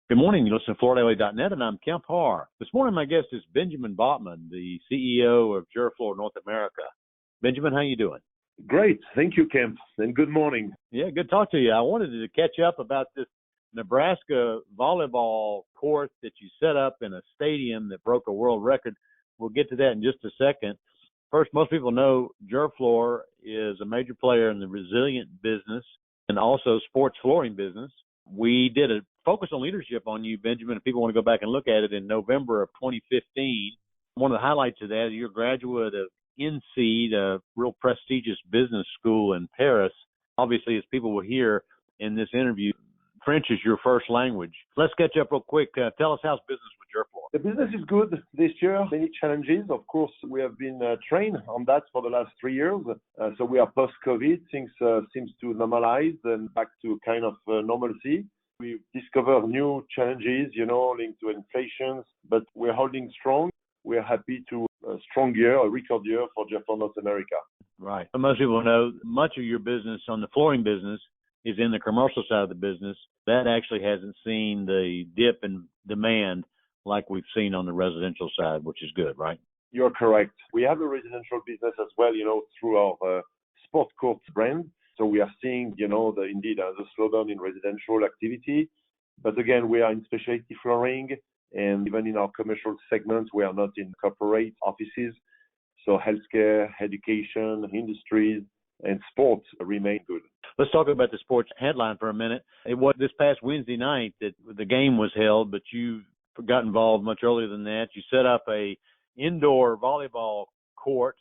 Good morning. You listen to FloorDaily.net, and I'm Kemp Harr. This morning, my guest is Benjamin Bachman, the CEO of Gerflor North America. Benjamin, how you doing? Great. Thank you, Kemp, and good morning. Yeah, good to talk to you. I wanted to catch up about this Nebraska volleyball court that you set up in a stadium that broke a world record. We'll get to that in just a second. First, most people know Gerflor is a major player in the resilient business and also sports flooring business. We did a focus on leadership on you, Benjamin. If people want to go back and look at it in November of 2015, one of the highlights of that is you're a graduate of NC, a real prestigious business school in Paris. Obviously, as people will hear in this interview, French is your first language. Let's catch up real quick. Tell us how's business with Gerflor. The business is good this year. Many challenges. Of course, we have been trained on that for the last 3 years. So we are post-COVID. Things seems to normalize and back to kind of normalcy. We discover new challenges, linked to inflation, but we're holding strong. We're happy to a strong year, a record year for Gerflor North America. Right. Most people know much of your business on the flooring business is in the commercial side of the business. That actually hasn't seen the dip in demand like we've seen on the residential side, which is good, right? You're correct. We have a residential business as well, through our Sport Court brand. So we are seeing, the slowdown in residential activity. But again, we are in specialty flooring, and even in our commercial segments, we are not in corporate offices. So healthcare, education, industries, and sports remain good. Let's talk about the sports headline for a minute. It was this past Wednesday night that the game was held, but you got involved much earlier than that. You set up a indoor volleyball court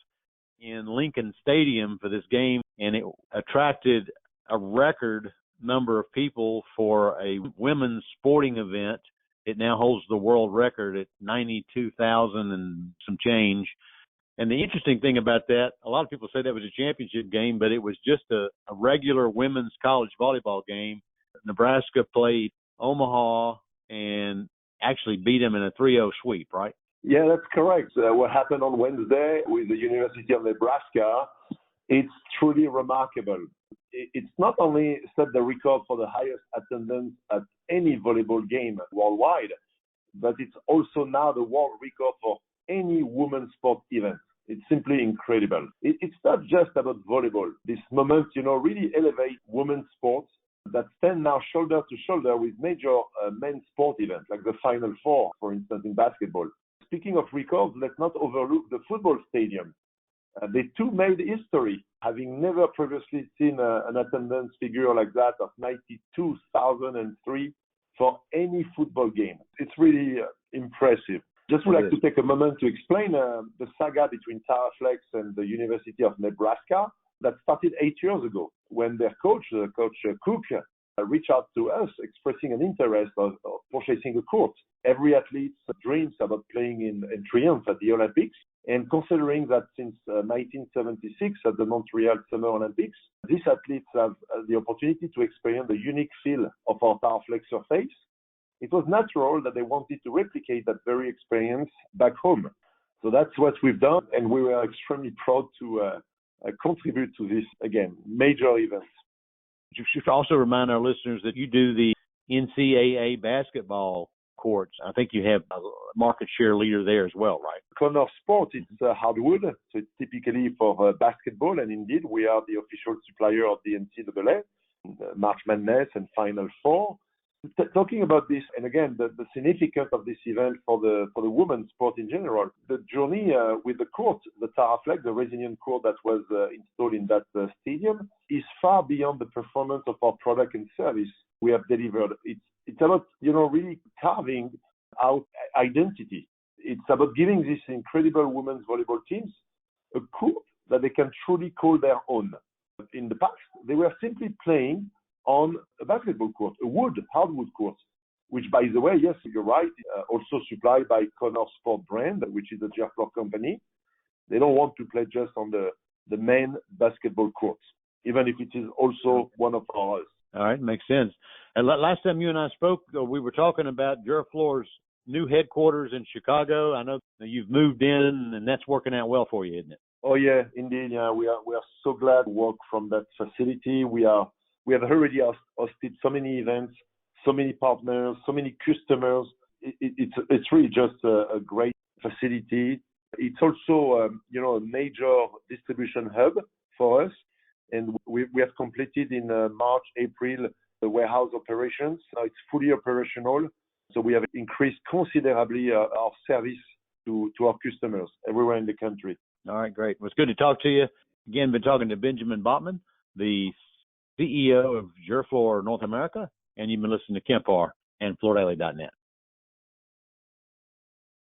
in Lincoln Stadium for this game, and it attracted a record number of people for a women's sporting event. It now holds the world record at 92,000 and some change. And the interesting thing about that, a lot of people say that was a championship game, but it was just a regular women's college volleyball game. Nebraska played Omaha and actually beat them in a 3-0 sweep, right? Yeah, that's correct. What happened on Wednesday with the University of Nebraska, it's truly remarkable. It's not only set the record for the highest attendance at any volleyball game worldwide, but it's also now the world record for any women's sport event. It's simply incredible. It's not just about volleyball. This moment, really elevate women's sports that stand now shoulder to shoulder with major men's sport events, like the Final Four, for instance, in basketball. Speaking of records, let's not overlook the football stadium. They too made history, having never previously seen an attendance figure like that of 92,003 for any football game. It's really impressive. Just would like to take a moment to explain the saga between Taraflex and the University of Nebraska that started 8 years ago when their coach, Coach Cook, reached out to us expressing an interest of purchasing a court. Every athlete dreams about playing in triumph at the Olympics, and considering that since 1976 at the Montreal Summer Olympics, these athletes have the opportunity to experience the unique feel of our Taraflex surface. It was natural that they wanted to replicate that very experience back home. So that's what we've done, and we were extremely proud to contribute to this, again, major event. You should also remind our listeners that you do the NCAA basketball courts. I think you have a market share leader there as well, right? Corner Sport, it's hardwood, so it's typically for basketball, and indeed we are the official supplier of the NCAA, March Madness and Final Four. Talking about this, and again, the significance of this event for the women's sport in general, the journey with the court, the Taraflex, the resilient court that was installed in that stadium, is far beyond the performance of our product and service we have delivered. It's about, really carving out identity. It's about giving these incredible women's volleyball teams a court that they can truly call their own. In the past, they were simply playing on a basketball court, a hardwood court, which, by the way, yes, you're right, also supplied by Corner Sport brand, which is a Gerflor company. They don't want to play just on the main basketball courts, even if it is also one of ours. All right, makes sense. And last time you and I spoke, we were talking about Gerflor's new headquarters in Chicago. I know you've moved in, and that's working out well for you, isn't it? Oh yeah, indeed. Yeah, we are so glad to work from that facility. We have already hosted so many events, so many partners, so many customers. It's really just a great facility. It's also, a major distribution hub for us. And we have completed in March, April, the warehouse operations. Now it's fully operational. So we have increased considerably our service to our customers everywhere in the country. All right, great. Well, it's good to talk to you. Again, been talking to Benjamin Bachman, the CEO of Gerflor North America, and you've been listening to Kemp Harr and FloorDaily.net.